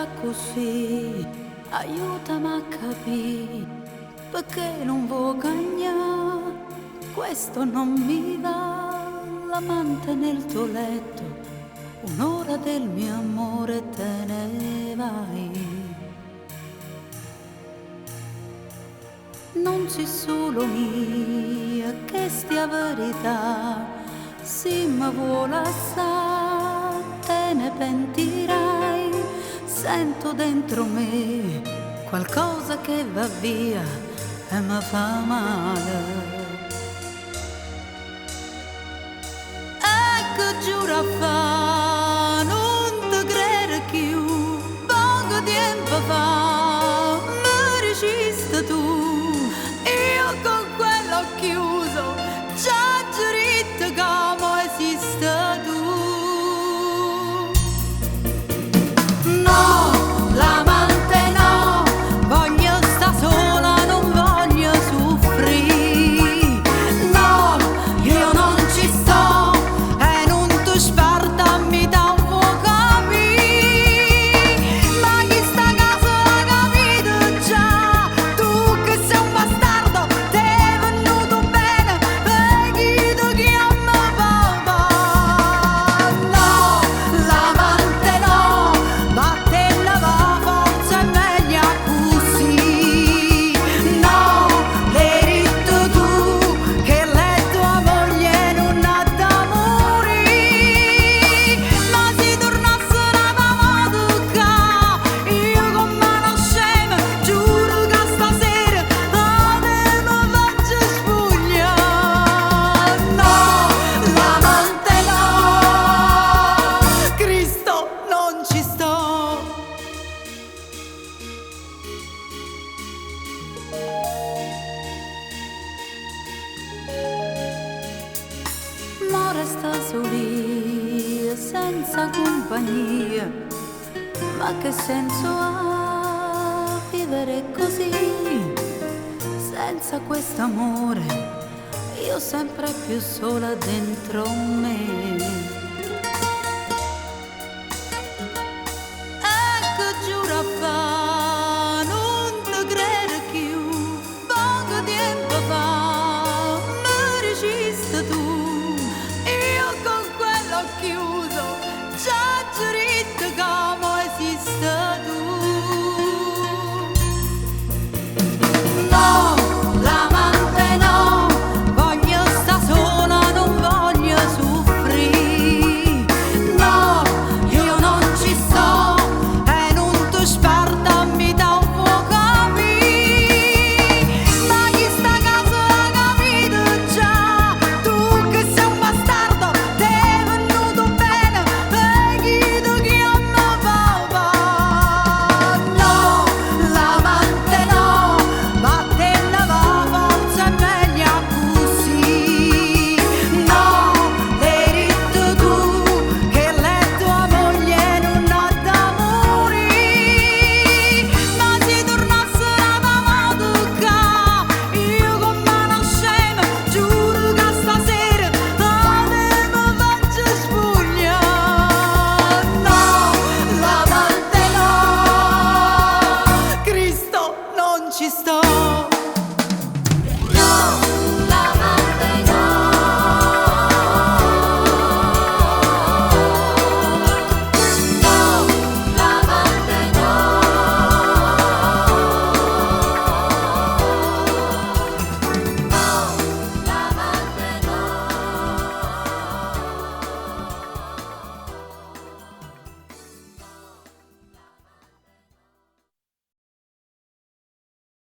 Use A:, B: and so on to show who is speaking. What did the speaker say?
A: sta così, aiutami a capire perché non vuoi cagnare. Questo non mi va, l'amante nel tuo letto, un'ora del mio amore te ne vai. Non ci solo mia che stia verità, se mi vuole assai te ne pentirai. Sento dentro me qualcosa che va via e mi fa male. Ecco giura fa, non te credere più, poco tempo fa mi dicesti tu. Io con quello chiuso già giurito come esiste tu. No, l'amante no, voglio sta sola, non voglio soffrire. No, io non ci sto e non ti sparta mi da un po' capire. Ma chi sta casa l'ha capito già, tu che sei un bastardo, ti è venuto bene per chi ti chiama papà. No, l'amante no, vattene va, forza è meglio così. No, l'hai detto tu che lei tua moglie non ha d'amore. Ma se tornasse la mamma tocca, io con mano scema giuro che stasera a te mi faccio spogliare. No, l'amante no, Cristo non ci sto. Ma resta soli, senza compagnia. Ma che senso ha vivere così? Senza quest'amore, io sempre più sola dentro me.